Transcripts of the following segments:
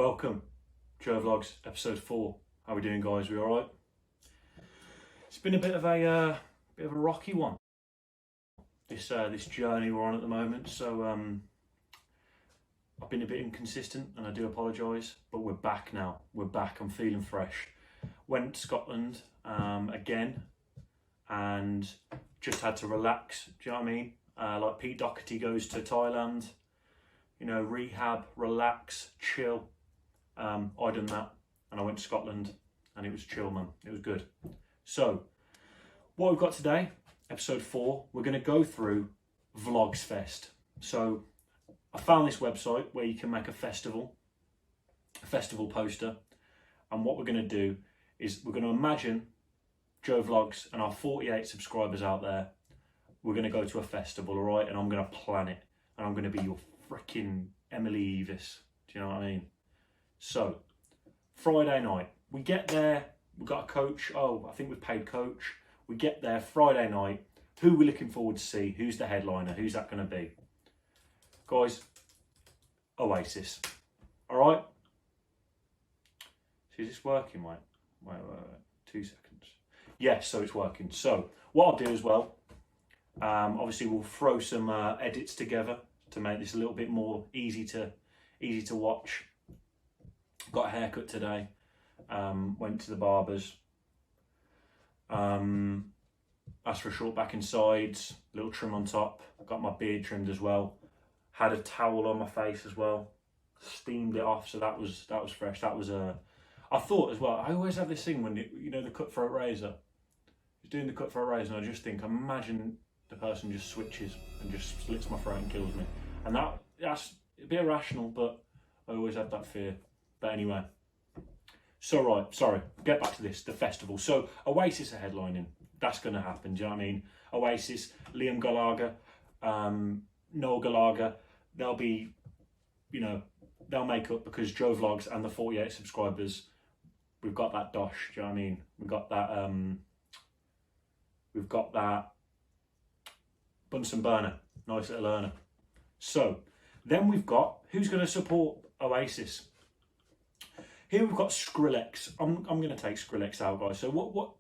Welcome, Joe Vlogs, episode 4. How we doing, guys? We all right? It's been a bit of a rocky one. This journey we're on at the moment. So I've been a bit inconsistent, and I do apologise. But we're back now. We're back. I'm feeling fresh. Went to Scotland again, and just had to relax. Do you know what I mean? Like Pete Doherty goes to Thailand. You know, rehab, relax, chill. I done that, and I went to Scotland, and it was chill, man. It was good. So, what we've got today, episode 4, we're going to go through Vlogs Fest. So, I found this website where you can make a festival poster, and what we're going to do is we're going to imagine Joe Vlogs and our 48 subscribers out there. We're going to go to a festival, all right, and I'm going to plan it, and I'm going to be your freaking Emily Evis. Do you know what I mean? So, Friday night, we get there, we've got a coach. Oh, I think we've paid coach. We get there Friday night. Who we're looking forward to see? Who's the headliner? Who's that going to be? Guys, Oasis. All right? So is this working, mate? Wait. 2 seconds. Yes, so it's working. So, what I'll do as well, obviously we'll throw some edits together to make this a little bit more easy to watch. Got a haircut today. Went to the barbers. Asked for a short back and sides, little trim on top. Got my beard trimmed as well. Had a towel on my face as well. Steamed it off, so that was fresh. That was I thought as well. I always have this thing when the cutthroat razor. I was doing the cutthroat razor, and I just think, imagine the person just switches and just slits my throat and kills me. And that's a bit irrational, but I always have that fear. But anyway, so right, sorry, get back to this, the festival. So Oasis are headlining. That's going to happen, do you know what I mean? Oasis, Liam Gallagher, Noel Gallagher, they'll be, they'll make up because Joe Vlogs and the 48 subscribers, we've got that dosh, do you know what I mean? We've got that Bunsen burner, nice little earner. So, then we've got, who's going to support Oasis? Here we've got Skrillex. I'm going to take Skrillex out, guys. So what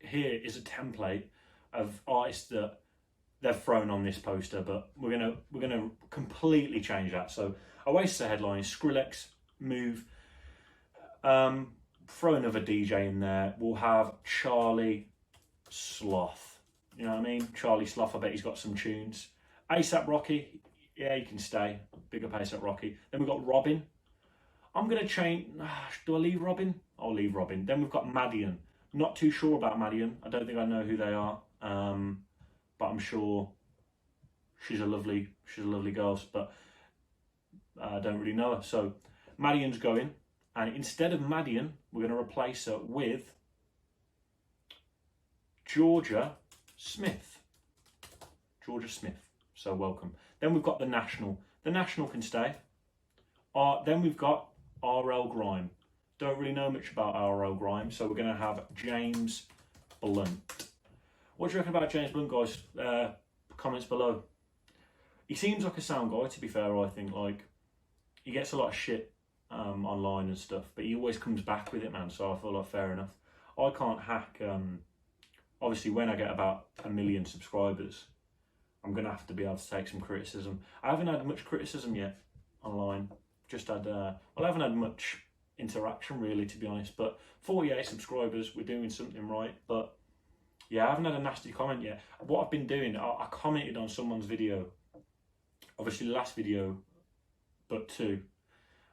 here is a template of artists that they've thrown on this poster, but we're gonna completely change that. So Oasis headline, Skrillex, Move. Throw another DJ in there. We'll have Charlie Sloth. You know what I mean? Charlie Sloth. I bet he's got some tunes. A$AP Rocky. Yeah, he can stay. Big up A$AP Rocky. Then we've got Robin. I'm going to change... do I leave Robin? I'll leave Robin. Then we've got Madian. Not too sure about Madian. I don't think I know who they are. But I'm sure she's a lovely girl. But I don't really know her. So Madian's going. And instead of Madian, we're going to replace her with Georgia Smith. Georgia Smith. So welcome. Then we've got the National. The National can stay. Then we've got R.L. Grime. Don't really know much about R.L. Grime, so we're going to have James Blunt. What do you reckon about James Blunt, guys? Comments below. He seems like a sound guy, to be fair, I think. Like, he gets a lot of shit online and stuff, but he always comes back with it, man, so I feel like fair enough. I can't hack... obviously, when I get about 1 million subscribers, I'm going to have to be able to take some criticism. I haven't had much criticism yet online. Just had, I haven't had much interaction really, to be honest, but 48 subscribers, we're doing something right. But yeah, I haven't had a nasty comment yet. What I've been doing, I commented on someone's video, obviously the last video, but 2,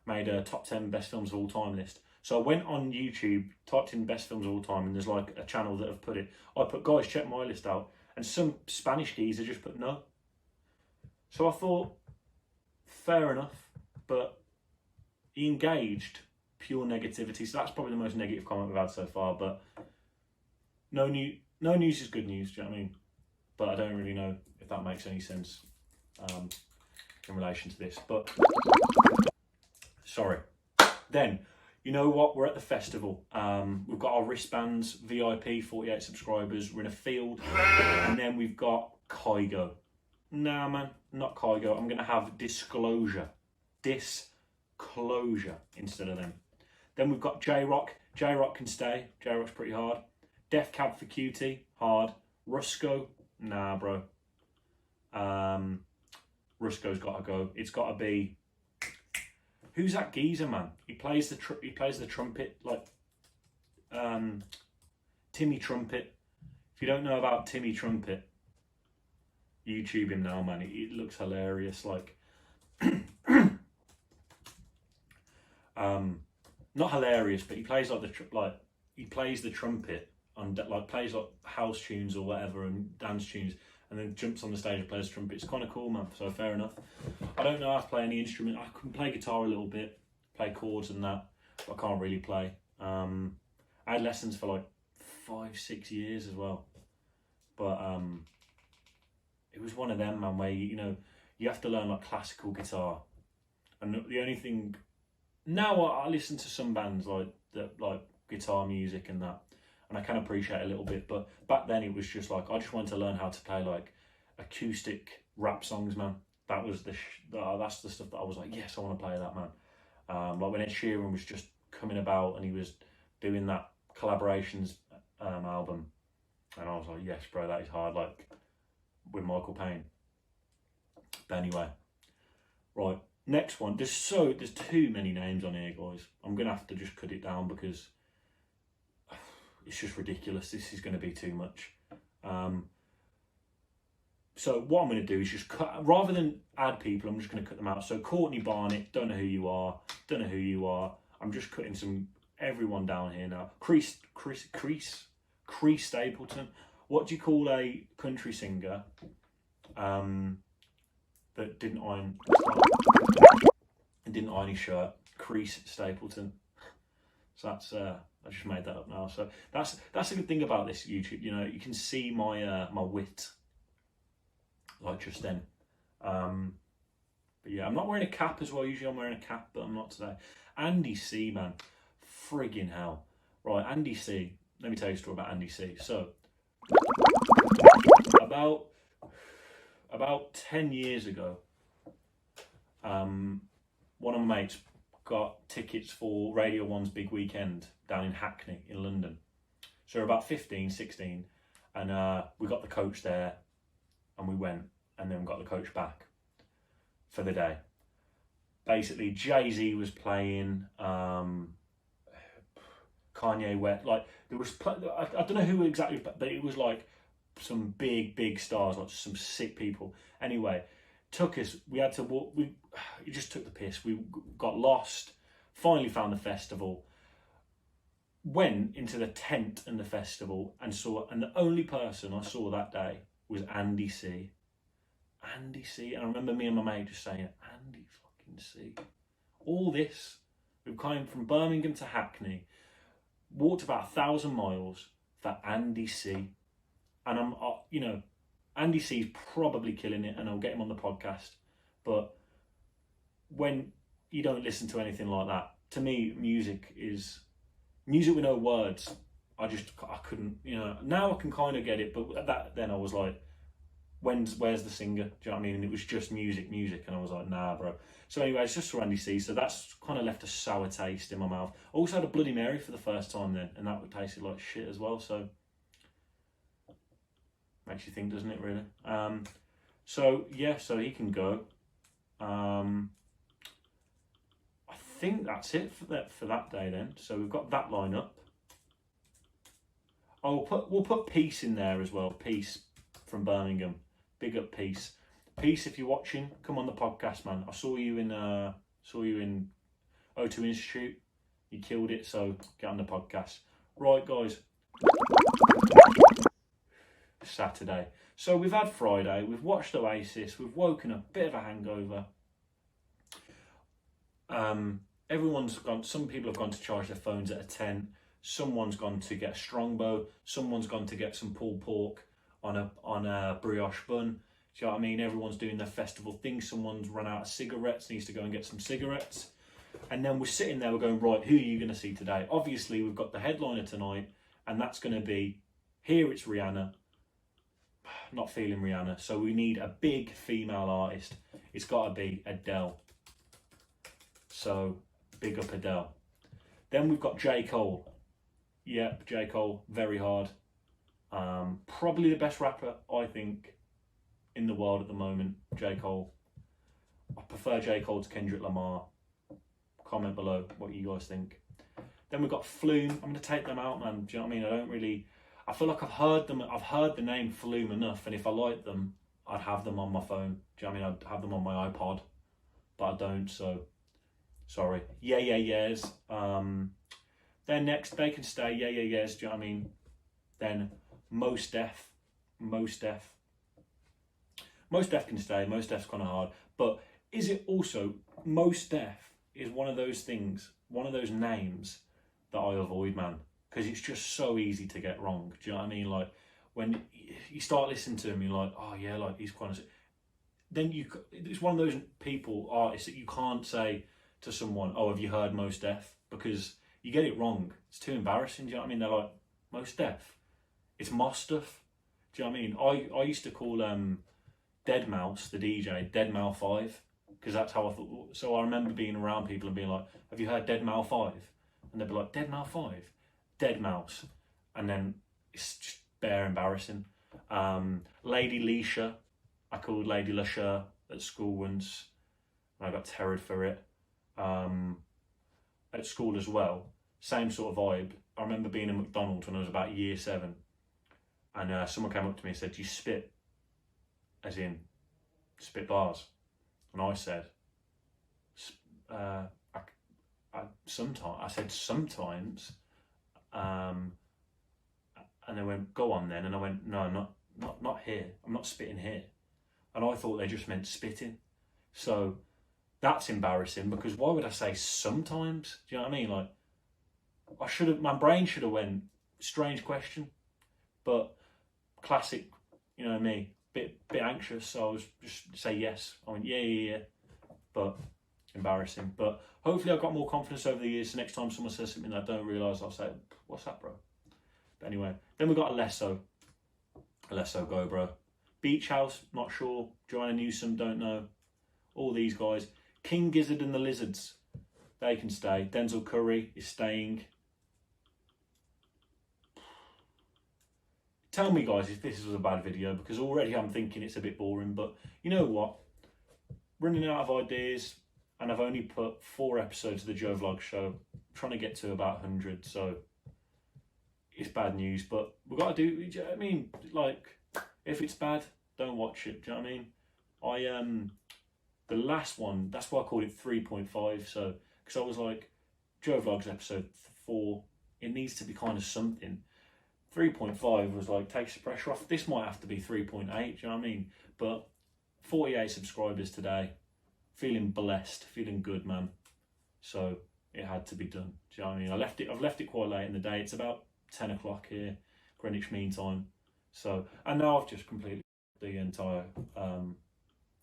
made a top 10 best films of all time list. So I went on YouTube, typed in best films of all time, and there's like a channel that have put it. I put, guys, check my list out, and some Spanish geezer just put no. So I thought, fair enough, but he engaged pure negativity, so that's probably the most negative comment we've had so far. But no news is good news, do you know what I mean? But I don't really know if that makes any sense in relation to this. But sorry. Then, you know what? We're at the festival. We've got our wristbands, VIP, 48 subscribers. We're in a field, and then we've got Kygo. Nah, man, not Kygo. I'm gonna have Disclosure. closure instead of them. Then we've got J-Rock. J-Rock can stay. J-Rock's pretty hard. Def Cab for Cutie, hard. Rusco, nah, bro. Rusco's got to go. It's got to be. Who's that geezer, man? He plays the trumpet, like Timmy Trumpet. If you don't know about Timmy Trumpet, YouTube him now, man. It looks hilarious. Like, not hilarious, but he plays he plays the trumpet on plays like house tunes or whatever and dance tunes, and then jumps on the stage and plays the trumpet. It's kind of cool, man. So fair enough. I don't know how to play any instrument. I can play guitar a little bit, play chords and that, but I can't really play. I had lessons for like 5-6 years as well, but it was one of them, man, where you have to learn like classical guitar, and the only thing now I listen to some bands like guitar music and that, and I can appreciate it a little bit, but back then it was just like I just wanted to learn how to play like acoustic rap songs, man. That was that's the stuff that I was like, yes, I want to play that, man. Like when Ed Sheeran was just coming about and he was doing that collaborations album, and I was like, yes, bro, that is hard, like with Michael Payne. But anyway, right, next one. There's too many names on here, guys. I'm gonna have to just cut it down because it's just ridiculous. This is going to be too much. So what I'm going to do is just cut, rather than add people, I'm just going to cut them out. So Courtney Barnett, don't know who you are. I'm just cutting everyone down here now. Crease Stapleton. What do you call a country singer that didn't iron his shirt? Crease Stapleton. So that's I just made that up now. So that's a good thing about this YouTube. You can see my my wit, like just then. But yeah, I'm not wearing a cap as well. Usually I'm wearing a cap, but I'm not today. Andy C, man, friggin' hell. Right, Andy C. Let me tell you a story about Andy C. So about 10 years ago, one of my mates got tickets for Radio 1's big weekend down in Hackney in London. So we're about 15, 16, and we got the coach there, and we went, and then we got the coach back for the day. Basically, Jay-Z was playing, Kanye West, like there was, I don't know who exactly, but it was like some big stars, like some sick people. Anyway, we had to walk, it just took the piss. We got lost, finally found the festival, went into the tent in the festival and the only person I saw that day was Andy C. Andy C. And I remember me and my mate just saying, Andy fucking C. All this, we've come from Birmingham to Hackney, walked about 1,000 miles for Andy C. And Andy C's probably killing it, and I'll get him on the podcast. But when you don't listen to anything like that, to me, music with no words. I couldn't, now I can kind of get it, but then I was like, where's the singer? Do you know what I mean? And it was just music, and I was like, nah, bro. So anyway, it's just for Andy C. So that's kind of left a sour taste in my mouth. I also had a Bloody Mary for the first time then, and that tasted like shit as well. So makes you think, doesn't it, really? So yeah, so he can go. I think that's it for that day then. So we've got that line up. Oh, we'll put Peace in there as well. Peace from Birmingham. Big up Peace. Peace, if you're watching, come on the podcast, man. I saw you in O2 Institute. You killed it, so get on the podcast. Right, guys. Saturday. So we've had Friday, we've watched Oasis, we've woken up, bit of a hangover. Everyone's gone, some people have gone to charge their phones at a 10, someone's gone to get a strongbow, someone's gone to get some pulled pork on a brioche bun. Do you know what I mean? Everyone's doing their festival thing, someone's run out of cigarettes, needs to go and get some cigarettes. And then we're sitting there, we're going, right, who are you going to see today? Obviously, we've got the headliner tonight, and that's going to be, here it's Rihanna. Not feeling Rihanna, so we need a big female artist. It's got to be Adele. So big up Adele. Then we've got J. Cole. Yep, J. Cole, very hard. Probably the best rapper, I think, in the world at the moment, J. Cole. I prefer J. Cole to Kendrick Lamar. Comment below what you guys think. Then we've got Flume. I'm going to take them out, man. Do you know what I mean? I don't really... I feel like I've heard the name Flume enough, and if I liked them, I'd have them on my phone. Do you know what I mean? I'd have them on my iPod, but I don't, so... Sorry. Yeah, yeah, yes. Then next, They Can Stay. Yeah, yeah, yes. Do you know what I mean? Then Mos Def. Mos Def can stay. Mos Def's kind of hard. But is it also... Mos Def is one of those things, one of those names that I avoid, man. Because it's just so easy to get wrong. Do you know what I mean? Like, when you start listening to him, you're like, oh yeah, like, he's quite... Then it's one of those artists that you can't say to someone, oh, have you heard Mos Def? Because you get it wrong. It's too embarrassing. Do you know what I mean? They're like, Mos Def? It's Mos Def. Do you know what I mean? I used to call Deadmau5, the DJ, Deadmau5, because that's how I thought. So I remember being around people and being like, have you heard Deadmau5? And they'd be like, Deadmau5? Deadmau5. And then it's just bare embarrassing. Lady Leisha, I called Lady Leisha at school once, and I got terrored for it. At school as well, same sort of vibe. I remember being in McDonald's when I was about year 7, and someone came up to me and said, "Do you spit, as in spit bars?" And I said, sometimes. I said sometimes, and they went, "Go on then." And I went, "No, not here. I'm not spitting here." And I thought they just meant spitting. So that's embarrassing, because why would I say sometimes? Do you know what I mean? Like, my brain should have went, strange question, but classic, you know me, bit anxious, so I was just say yes. I went, yeah, but embarrassing. But hopefully I've got more confidence over the years, so next time someone says something I don't realise, I'll say, what's that, bro? But anyway, then we've got Alesso, go, bro. Beach House, not sure. Joanna Newsom, don't know. All these guys. King Gizzard and the Lizards, they can stay. Denzel Curry is staying. Tell me, guys, if this was a bad video, because already I'm thinking it's a bit boring, but you know what? Running out of ideas, and I've only put 4 episodes of the Joe Vlog show. I'm trying to get to about 100, so it's bad news, but we've got to do you know what I mean? Like, if it's bad, don't watch it, do you know what I mean? The last one, that's why I called it 3.5, so, because I was like, Joe Vlog's episode 4, it needs to be kind of something. 3.5 was like, takes the pressure off. This might have to be 3.8, do you know what I mean? But 48 subscribers today, feeling blessed, feeling good, man. So it had to be done, do you know what I mean? I've left it quite late in the day. It's about 10 o'clock here, Greenwich Mean Time. So, and now I've just completely the entire,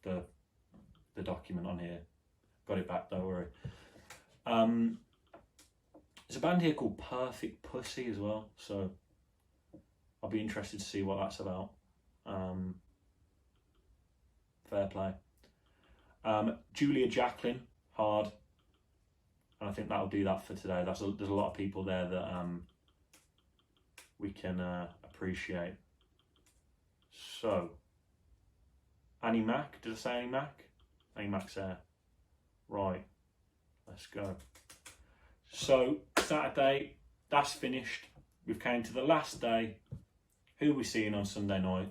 the document on here. Got it back, don't worry. There's a band here called Perfect Pussy as well, so I'll be interested to see what that's about. Fair play. Julia Jacqueline, hard. And I think that'll do that for today. There's a lot of people there that we can appreciate. So, Annie Mac, did I say Annie Mac? Annie Mac's there. Right, let's go. So, Saturday, that's finished. We've came to the last day. Who are we seeing on Sunday night?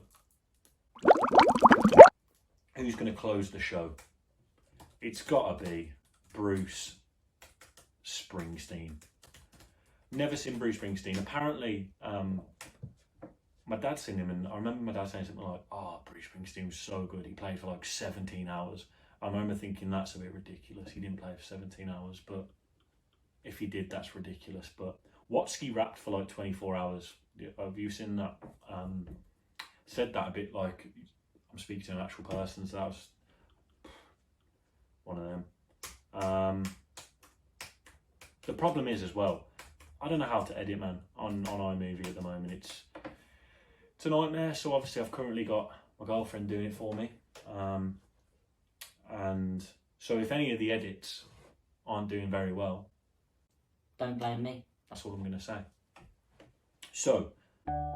Who's going to close the show? It's got to be Bruce Springsteen. Never seen Bruce Springsteen. Apparently, my dad seen him, and I remember my dad saying something like, "Oh, Bruce Springsteen was so good. He played for like 17 hours." I remember thinking that's a bit ridiculous. He didn't play for 17 hours, but if he did, that's ridiculous. But Watsky rapped for like 24 hours. Have you seen that? Said that a bit like I'm speaking to an actual person, so that was one of them. The problem is as well, I don't know how to edit, man, on iMovie at the moment. It's a nightmare. So obviously I've currently got my girlfriend doing it for me. And so if any of the edits aren't doing very well. Don't blame me. That's all I'm going to say. So,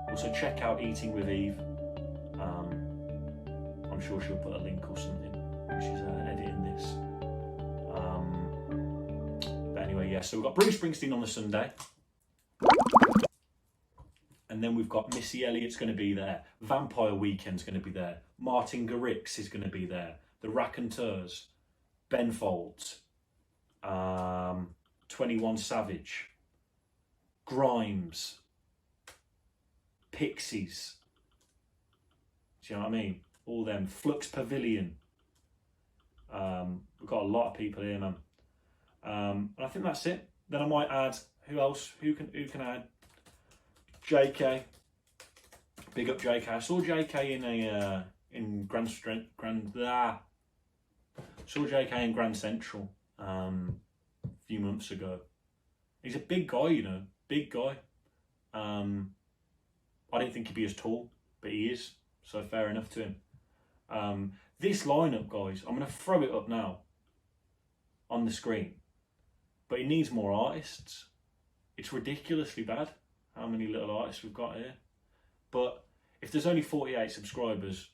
also check out Eating with Eve. I'm sure she'll put a link or something when she's editing this. But anyway, yeah, so we've got Bruce Springsteen on the Sunday. And then we've got Missy Elliott's going to be there. Vampire Weekend's going to be there. Martin Garrix is going to be there. The Raconteurs. Ben Folds. 21 Savage. Grimes. Pixies. Do you know what I mean? All them. Flux Pavilion. We've got a lot of people here, man. And I think that's it. Then I might add, who else? Who can add? JK. Big up JK. I saw JK in Grand Central a few months ago. He's a big guy, you know, big guy. I didn't think he'd be as tall, but he is, so fair enough to him. This lineup, guys, I'm going to throw it up now on the screen, but it needs more artists. It's ridiculously bad how many little artists we've got here. But if there's only 48 subscribers,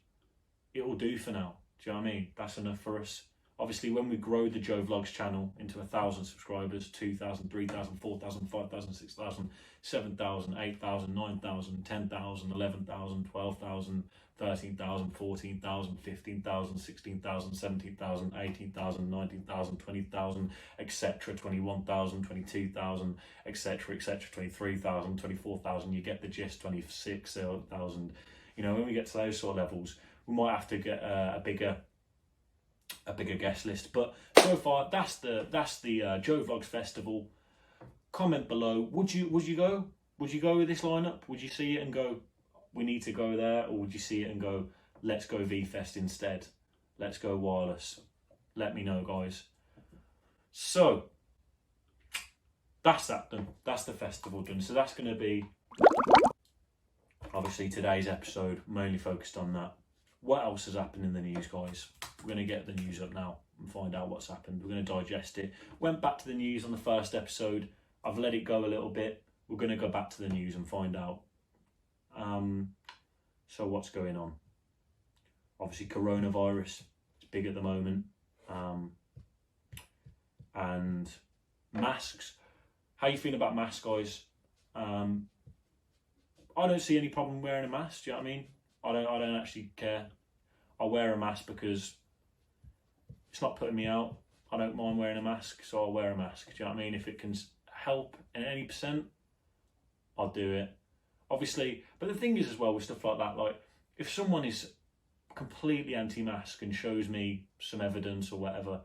it will do for now. Do you know what I mean? That's enough for us. Obviously, when we grow the Joe Vlogs channel into 1,000 subscribers, 2,000, 3,000, 4,000, 5,000, 6,000, 7,000, 8,000, 9,000, 10,000, 11,000, 12,000, 13,000, 14,000, 15,000, 16,000, 17,000, 18,000, 19,000, 20,000, etc., 21,000, 22,000, etc., etc., 23,000, 24,000, you get the gist, 26,000. You know, when we get to those sort of levels, we might have to get a bigger guest list. But so far, that's the Joe Vlogs Festival. Comment below. Would you go? Would you go with this lineup? Would you see it and go, we need to go there? Or would you see it and go, let's go V-Fest instead? Let's go wireless. Let me know, guys. So that's that done. That's the festival done. So that's going to be obviously today's episode mainly focused on that. What else has happened in the news, guys? We're going to get the news up now and find out what's happened. We're going to digest it. Went back to the news on the first episode. I've let it go a little bit. We're going to go back to the news and find out. So what's going on? Obviously, coronavirus. It's big at the moment. And masks. How you feeling about masks, guys? I don't see any problem wearing a mask. Do you know what I mean? I don't actually care. I wear a mask because it's not putting me out. I don't mind wearing a mask, so I'll wear a mask. Do you know what I mean? If it can help in any percent, I'll do it. Obviously, but the thing is as well with stuff like that, like if someone is completely anti-mask and shows me some evidence or whatever,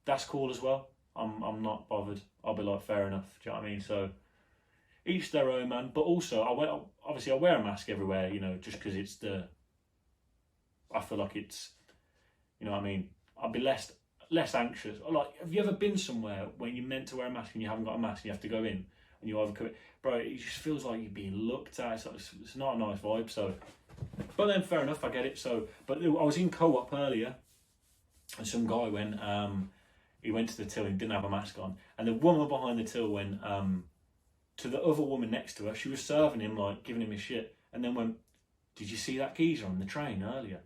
that's cool as well. I'm not bothered. I'll be like, fair enough. Do you know what I mean? So each their own, man. But also, I wear a mask everywhere, you know, just because I feel like it's, you know what I mean? I'll be less anxious. Like, have you ever been somewhere when you're meant to wear a mask and you haven't got a mask and you have to go in and you either bro, it just feels like you're being looked at. It's not a nice vibe. So, but then fair enough, I get it. So, but I was in Co-op earlier and some guy went, he went to the till and didn't have a mask on, and the woman behind the till went, to the other woman next to her, she was serving him, like, giving him his shit, and then went, did you see that geezer on the train earlier?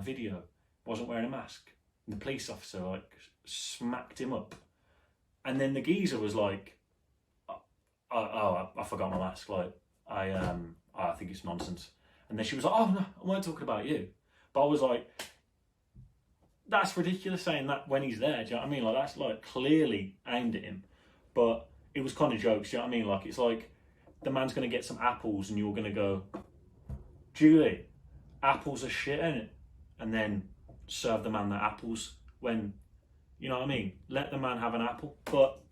Video. Wasn't wearing a mask. And the police officer, like, smacked him up. And then the geezer was like, I forgot my mask, like, I think it's nonsense. And then she was like, oh, no, I weren't talking about you. But I was like, that's ridiculous saying that when he's there, do you know what I mean? Like, that's, like, clearly aimed at him. But it was kind of jokes, do you know what I mean? Like, it's like the man's going to get some apples and you're going to go, Julie, apples are shit, innit? And then serve the man the apples when, you know what I mean? Let the man have an apple. But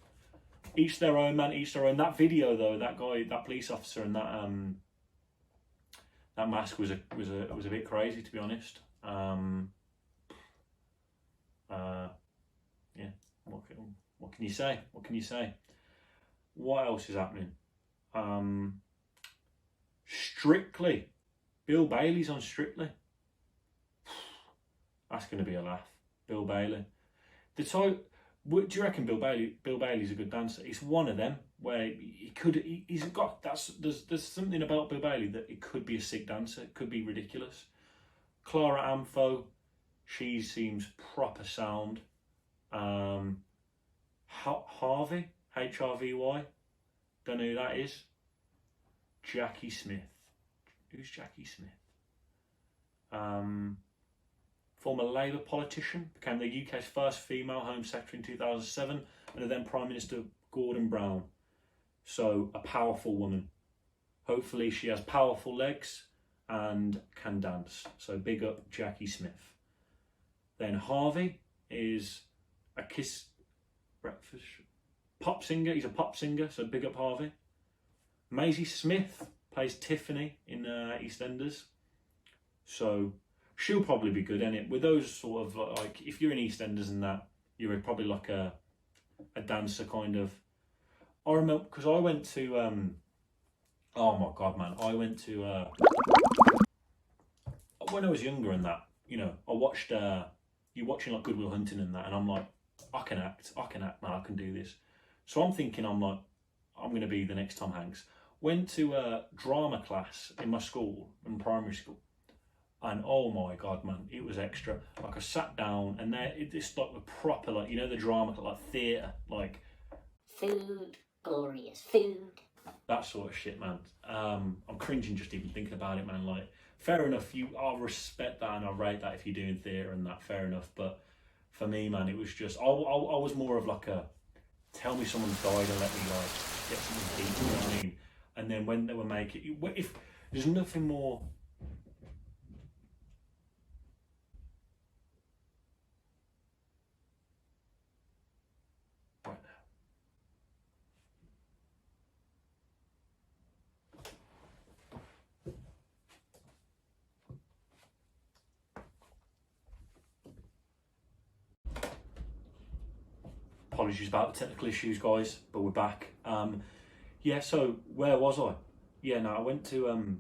each their own, man, each their own. That video, though, that guy, that police officer and that mask was a bit crazy, to be honest. Yeah, what can you say? What can you say? What else is happening? Strictly. Bill Bailey's on Strictly. That's going to be a laugh. Bill Bailey. Do you reckon Bill Bailey's a good dancer? It's one of them where he's got there's something about Bill Bailey that it could be a sick dancer. It could be ridiculous. Clara Amfo, she seems proper sound. Harvey, HRVY, don't know who that is. Jackie Smith. Who's Jackie Smith? Former Labour politician, became the UK's first female Home Secretary in 2007, and then Prime Minister Gordon Brown. So a powerful woman. Hopefully she has powerful legs and can dance. So big up Jackie Smith. Then Harvey is a Kiss breakfast pop singer. He's a pop singer, so big up Harvey. Maisie Smith plays Tiffany in EastEnders. So she'll probably be good, innit? With those sort of, like, if you're in EastEnders and that, you're probably like a dancer kind of. I remember, because I went to, oh my God, man. I went to, when I was younger and that, you know, I watched, you're watching like Good Will Hunting and that, and I'm like, I can act, man, I can do this. So I'm thinking, I'm like, I'm going to be the next Tom Hanks. Went to a drama class in my school, in primary school. And oh my God, man, it was extra. Like I sat down and there, it's like a proper, like, you know, the drama, like theatre, like. Food, glorious food. That sort of shit, man. I'm cringing just even thinking about it, man. Like, fair enough, I'll respect that and I'll rate that if you're doing theatre and that, fair enough. But for me, man, it was just, I was more of like a, tell me someone's died and let me like get something deep, you know what I mean? And then when they were making, if there's nothing more. Right now. Apologies about the technical issues, guys, but we're back. Yeah, so where was I? Yeah, no, I went to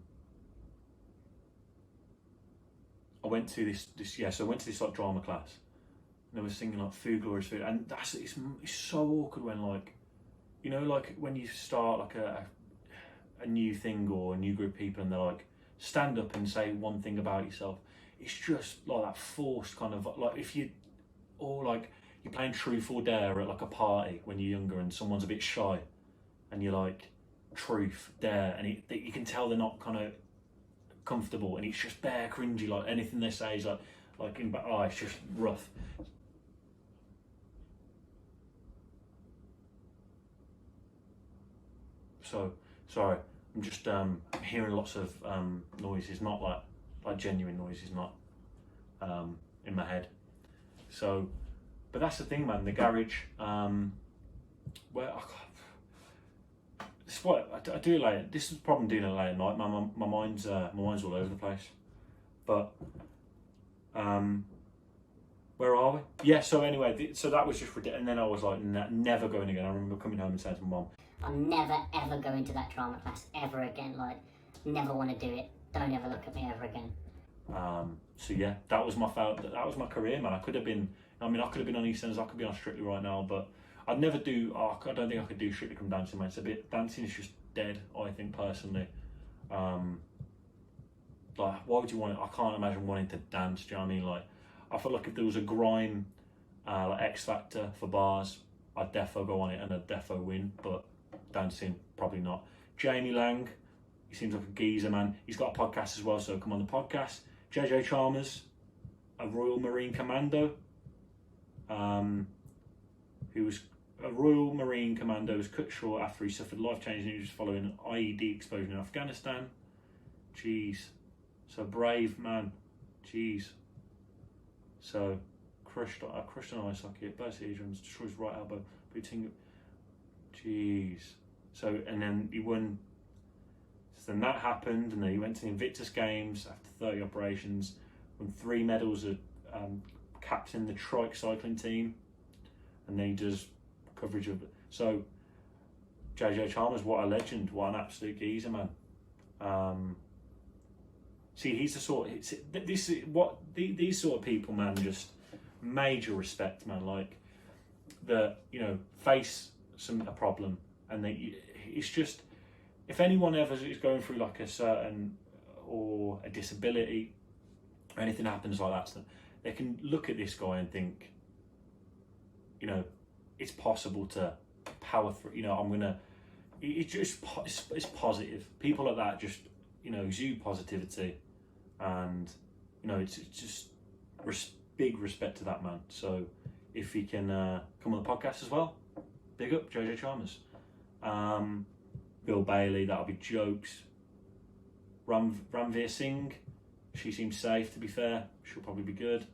this like drama class, and they were singing like "Food, Glorious Food," and it's so awkward when, like, you know, like when you start like a new thing or a new group of people and they're like, stand up and say one thing about yourself. It's just like that forced kind of, like, if you, or like you're playing Truth or Dare at like a party when you're younger and someone's a bit shy and you're like, Truth, Dare, and you can tell they're not kind of comfortable and it's just bare cringy, like anything they say is like in, oh, it's just rough. So, sorry, I'm just hearing lots of noises, not like genuine noises, not in my head. So, but that's the thing, man, the garage, where this is what I do late. This is the problem doing it late at night. My mind's all over the place. But where are we? Yeah. So anyway, so that was just ridiculous. And then I was like, never going again. I remember coming home and saying to my mum, I'm never ever going to that drama class ever again. Like, never want to do it. Don't ever look at me ever again. So yeah, that was my that was my career, man. I could have been on EastEnders. I could be on Strictly right now, but I'd never do. I don't think I could do Strictly Come Dancing, man. It's a bit, dancing is just dead, I think, personally. Like, why would you want it? I can't imagine wanting to dance. Do you know what I mean? Like, I feel like if there was a grime, like X Factor for bars, I'd defo go on it and I'd defo win. But dancing, probably not. Jamie Lang, he seems like a geezer, man. He's got a podcast as well, so come on the podcast. JJ Chalmers, a Royal Marine Commando, who was a Royal Marine Commando, was cut short after he suffered life-changing injuries following an IED explosion in Afghanistan. Jeez. So brave man. Jeez. So crushed an eye socket, burst eardrums, destroys right elbow, booting. Jeez. So, and then he won. So then that happened, and then he went to the Invictus Games after 30 operations, won 3 medals at captain the trike cycling team, and then he does coverage of it. So JJ Chalmers, what a legend, what an absolute geezer, man. See, he's the sort. These sort of people, man. Just major respect, man. Like, that, you know, face a problem, and it's just, if anyone ever is going through like a certain or a disability or anything happens like that, so they can look at this guy and think, you know, it's possible to power through. You know, it's positive. People like that just, you know, exude positivity, and you know, it's just big respect to that man. So if he can come on the podcast as well, big up JJ Chalmers. Bill Bailey, that'll be jokes. Ranveer Singh, she seems safe, to be fair. She'll probably be good.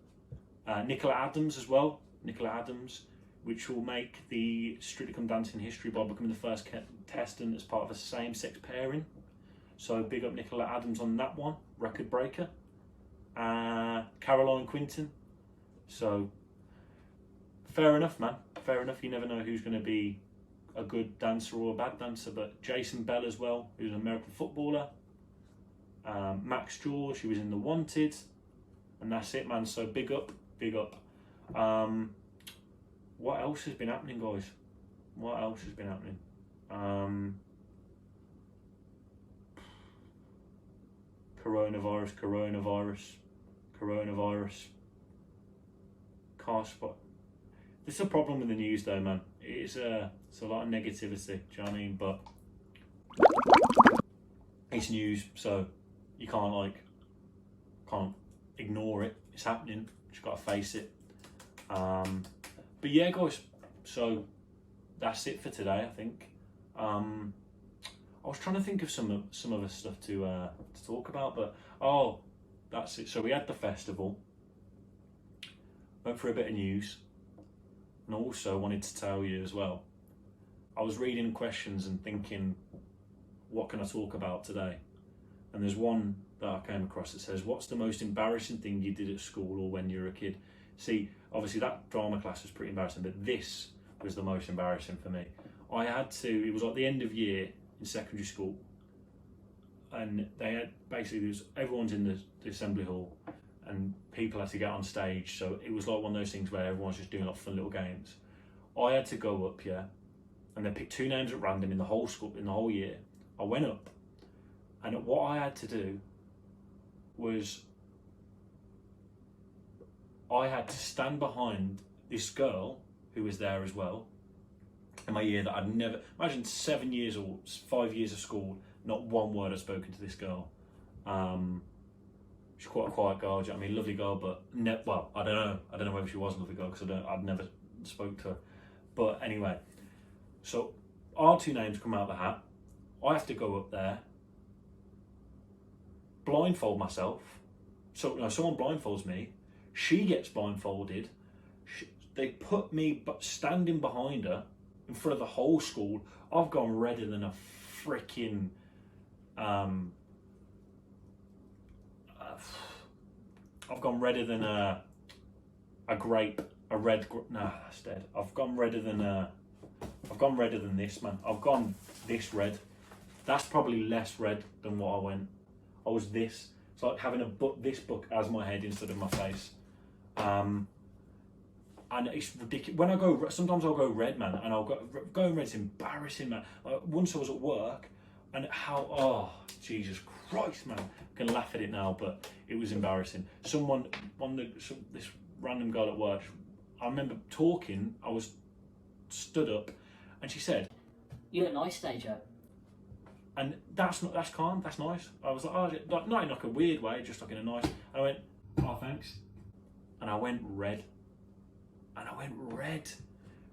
Nicola Adams as well. Nicola Adams, which will make the Strictly Come Dancing history by becoming the first contestant as part of a same-sex pairing. So big up Nicola Adams on that one, record breaker. Caroline Quinton. So fair enough, man. Fair enough. You never know who's going to be a good dancer or a bad dancer. But Jason Bell as well, who's an American footballer. Max George, who was in The Wanted. And that's it, man. So big up, big up. What else has been happening, guys? What else has been happening? Coronavirus. Car spot. This is a problem with the news, though, man. It's a lot of negativity. Do you know what I mean? But it's news, so you can't ignore it. It's happening. You just gotta face it. But yeah, guys. So that's it for today, I think. I was trying to think of some other stuff to talk about, but that's it. So we had the festival. Went for a bit of news, and also wanted to tell you as well. I was reading questions and thinking, what can I talk about today? And there's one that I came across that says, what's the most embarrassing thing you did at school or when you were a kid? See, obviously that drama class was pretty embarrassing, but this was the most embarrassing for me. It was like the end of year in secondary school, and they had everyone's in the assembly hall, and people had to get on stage, so it was like one of those things where everyone's just doing like fun little games. I had to go up, and they picked 2 names at random in the whole school, in the whole year. I went up, and what I had to do was I had to stand behind this girl who was there as well in my year that I'd never, imagine 7 years or 5 years of school, not one word I'd spoken to this girl. She's quite a quiet girl, do you know what I mean? Lovely girl, but I don't know whether she was a lovely girl because I'd never spoke to her. But anyway, so our 2 names come out of the hat. I have to go up there, blindfold myself. So someone blindfolds me. She gets blindfolded. They put me standing behind her in front of the whole school. I've gone redder than a freaking I've gone redder than a grape, a red. Nah, that's dead. I've gone redder than this, man. I've gone this red. That's probably less red than what I went. I was this. It's like having this book as my head instead of my face. And it's ridiculous. When I go, sometimes I'll go red, man, and I'll go red's embarrassing, man. Once I was at work, and Jesus Christ, man, I can laugh at it now, but it was embarrassing. This random girl at work, I remember talking, I was stood up, and she said, "You look nice today, Joe." And that's calm, that's nice. I was like, not in like a weird way, just like in a nice. And I went, "Oh, thanks." And I went red.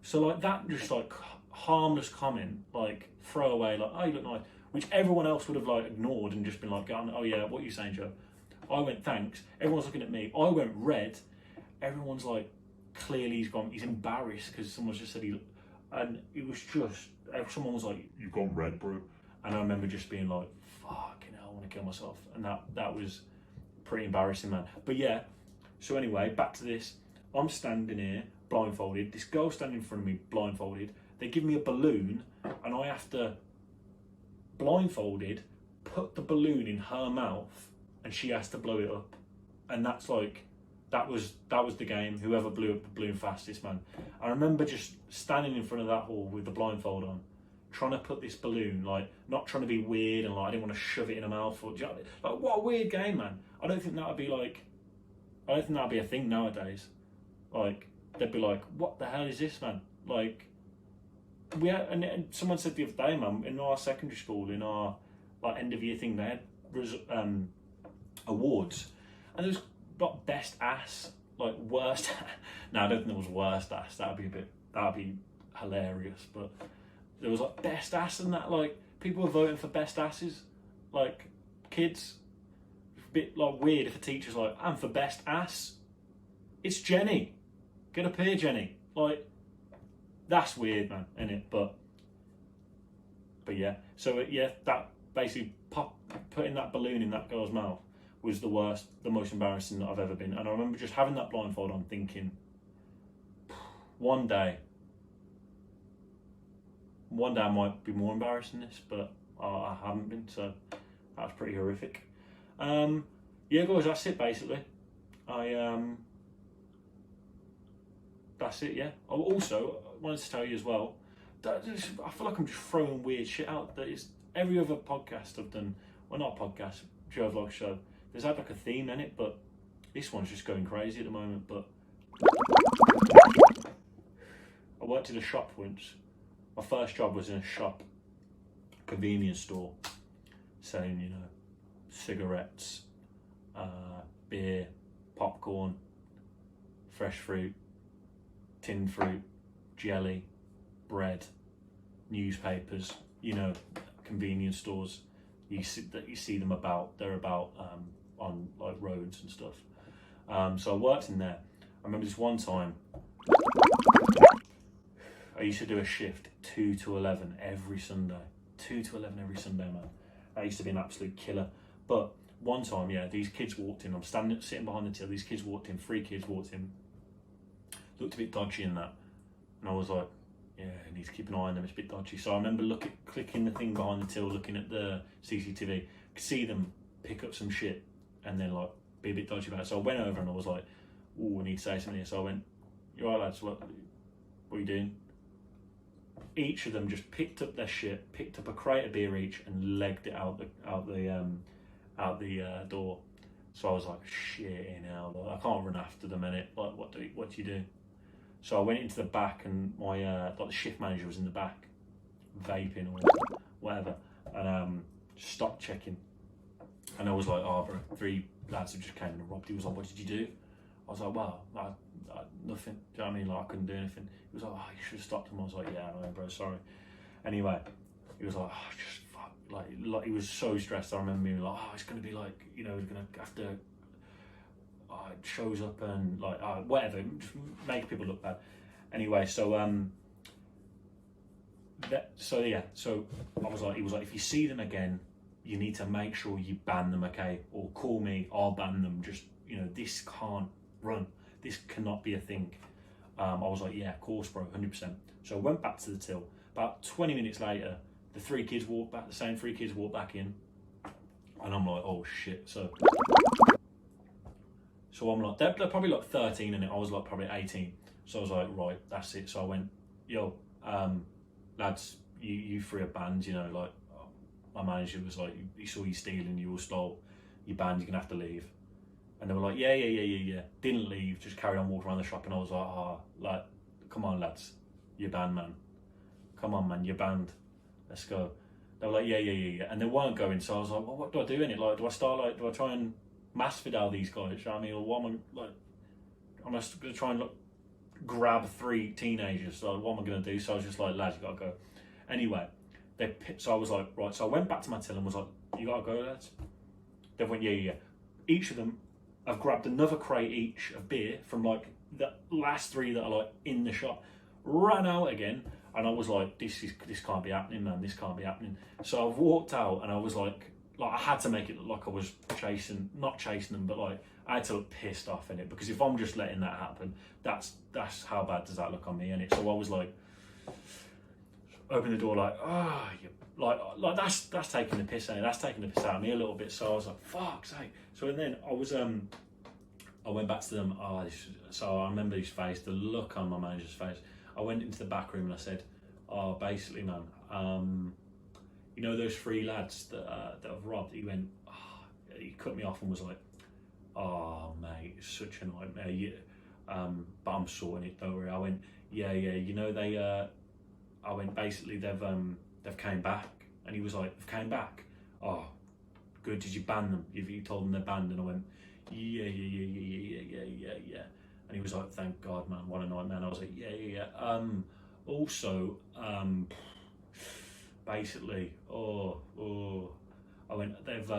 So like that, just like harmless comment, like throwaway, like, "Oh, you look nice," which everyone else would have like ignored and just been like, "Oh yeah, what are you saying, Joe?" I went, "Thanks." Everyone's looking at me. I went red. Everyone's like, clearly he's embarrassed because someone's just said and it was just, someone was like, "You've gone red, bro." And I remember just being like, fucking hell, I want to kill myself. And that was pretty embarrassing, man. But yeah, so anyway, back to this. I'm standing here, blindfolded. This girl standing in front of me, blindfolded. They give me a balloon, and I have to, blindfolded, put the balloon in her mouth, and she has to blow it up. And that's like That was the game. Whoever blew up the balloon fastest, man. I remember just standing in front of that hall with the blindfold on, trying to put this balloon, like, not trying to be weird and like I didn't want to shove it in a mouthful. Do you know, like, what a weird game, man. I don't think that'd be a thing nowadays. Like, they'd be like, what the hell is this, man? Like, and someone said the other day, man, in our secondary school, in our like end of year thing, they had awards, and there was like best ass, like worst. No, I don't think there was worst ass. That'd be hilarious. But there was like best ass and that, like people were voting for best asses, like kids. A bit like weird if a teacher's like, I'm for best ass. It's Jenny. Get up here, Jenny. Like, that's weird, man, isn't it? But yeah. So yeah, that basically putting that balloon in that girl's mouth was the most embarrassing that I've ever been. And I remember just having that blindfold on, thinking, one day I might be more embarrassed than this, but I haven't been. So that was pretty horrific. Yeah, guys, that's it basically. That's it, yeah. I also wanted to tell you as well that I feel like I'm just throwing weird shit out. That is every other podcast I've done, well, not podcast, Joe Vlog show, there's had like a theme in it, but this one's just going crazy at the moment. But I worked in a shop once. My first job was in a shop, convenience store, selling, you know, cigarettes, beer, popcorn, fresh fruit, tinned fruit, jelly, bread, newspapers, you know, convenience stores. You see them about. They're about on like roads and stuff. So I worked in there. I remember this one time. I used to do a shift 2 to 11 every Sunday. 2 to 11 every Sunday, man. That used to be an absolute killer. But one time, yeah, these kids walked in. I'm sitting behind the till. These kids walked in. 3 kids walked in. Looked a bit dodgy in that, and I was like, yeah, I need to keep an eye on them. It's a bit dodgy. So I remember clicking the thing behind the till, looking at the CCTV, could see them pick up some shit, and then like be a bit dodgy about it. So I went over and I was like, oh, I need to say something here. So I went, you all right, lads? What are you doing? Each of them just picked up their shit, picked up a crate of beer each, and legged it out the door. So I was like, shit, in hell, I can't run after them, innit? Like, what do you do? So I went into the back, and my like the shift manager was in the back, vaping or whatever, and just stopped checking. And I was like, oh, bro, 3 lads have just came and robbed. He was like, what did you do? I was like, well, nothing. Do you know what I mean? Like, I couldn't do anything. He was like, oh, you should have stopped him. I was like, yeah, I know, bro, sorry. Anyway, he was like, oh, just fuck. Like he was so stressed. I remember being like, oh, it's going to be like, you know, he's going to have to, it shows up and like, whatever, just make people look bad. Anyway, so I was like, he was like, if you see them again, you need to make sure you ban them, okay? Or call me, I'll ban them. Just, you know, this can't run. This cannot be a thing. I was like, yeah, of course, bro, 100%. So I went back to the till. About 20 minutes later, the 3 kids walked back, the same 3 kids walked back in. And I'm like, oh shit. So I'm like, they're probably like 13 and I was like probably 18. So I was like, right, that's it. So I went, yo, lads, you 3 are banned, you know, like my manager was like, he saw you stealing, you all stole, you're banned, you're gonna have to leave. And they were like, yeah. Didn't leave, just carried on walking around the shop. And I was like, like, come on, lads, you're banned, man. Come on, man, you're banned. Let's go. They were like, yeah. And they weren't going. So I was like, well, what do I do in it? Like, do I try and mass fidel these guys? You know what I mean? Or what am I, like, I'm just going to try and grab 3 teenagers. So what am I going to do? So I was just like, lads, you got to go. Anyway, so I was like, right. So I went back to my till and was like, you got to go, lads? They went, yeah. Each of them have grabbed another crate each of beer from like the last 3 that are like in the shop, ran out again, and I was like, this can't be happening, man. This can't be happening. So I've walked out and I was like I had to make it look like I was not chasing them, but like I had to look pissed off in it, because if I'm just letting that happen, that's how bad does that look on me, innit? So I was like, open the door like, you like that's taking the piss out. That's taking the piss out of me a little bit. So I was like, fuck's sake. So and then I I went back to them. So I remember his face, the look on my manager's face. I went into the back room and I said, "Oh, basically, man, you know those 3 lads that have robbed." He went, he cut me off and was like, "Oh, mate, it's such a nightmare. But I'm sorting it. Don't worry." I went, "Yeah. You know they." I went, "Basically, they've came back." And he was like, "They've came back? Oh, good. Did you ban them? You told them they're banned?" And I went, "Yeah. And he was like, "Thank God, man. What a nightmare." And I was like, "Yeah. Also, basically, I went, they've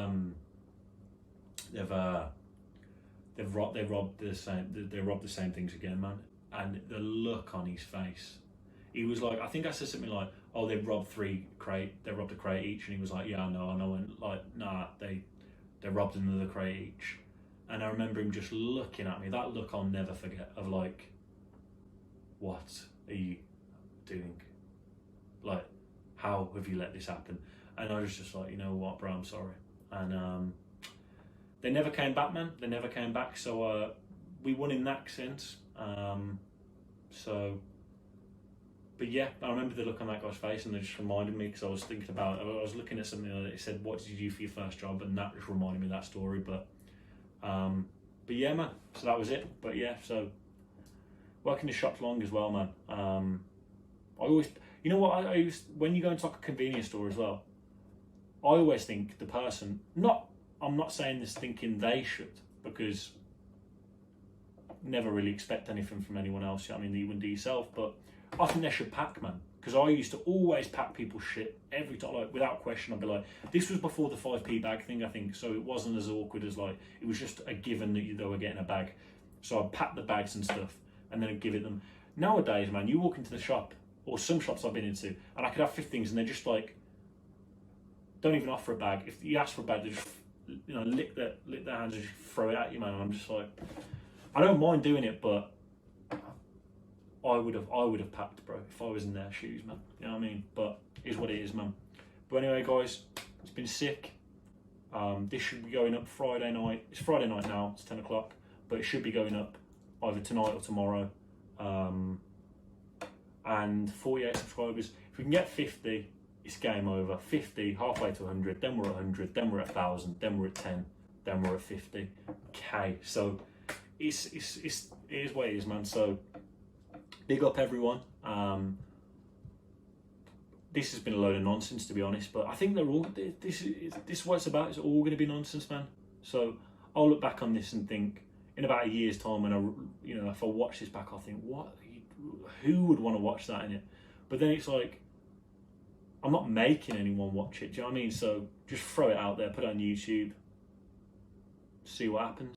robbed the same things again, man." And the look on his face, he was like, I think I said something like, "Oh, they robbed a crate each," and he was like, "Yeah, I know." And I went like, "Nah, they robbed another crate each." And I remember him just looking at me, that look I'll never forget, of like, "What are you doing? Like, how have you let this happen?" And I was just like, "You know what, bro, I'm sorry." And they never came back, man. They never came back. So we won in that sense. But yeah, I remember the look on that guy's face, and it just reminded me, because I was thinking about, I was looking at something that it said, "What did you do for your first job?" And that just reminded me of that story. But yeah, man. So that was it. But yeah, so working the shop's long as well, man. I always, you know what, I used, when you go into like a convenience store as well, I always think the person, I'm not saying this thinking they should, because never really expect anything from anyone else. I mean, you wouldn't do yourself, but I think they should pack, man. Because I used to always pack people's shit every time, like without question. I'd be like, this was before the 5p bag thing, I think, so it wasn't as awkward as like, it was just a given that they were getting a bag. So I'd pack the bags and stuff, and then I'd give it them. Nowadays, man, you walk into the shop, or some shops I've been into, and I could have 50 things, and they're just like, don't even offer a bag. If you ask for a bag, they just, lick their hands and just throw it at you, man. And I'm just like, I don't mind doing it, but I would have packed, bro, if I was in their shoes, man. You know what I mean? But it is what it is, man. But anyway, guys, it's been sick. This should be going up Friday night. It's Friday night now. It's 10 o'clock, but it should be going up either tonight or tomorrow. And 48 subscribers. If we can get 50, it's game over. 50, halfway to 100. Then we're at 100. Then we're at 1,000. Then we're at 10. Then we're at 50k. So it is what it is, man. So big up everyone. This has been a load of nonsense, to be honest, but I think they're all, this is what it's about. It's all going to be nonsense, man. So I'll look back on this and think, in about a year's time, when if I watch this back, I'll think, who would want to watch that in it? But then it's like, I'm not making anyone watch it. Do you know what I mean? So just throw it out there, put it on YouTube, see what happens.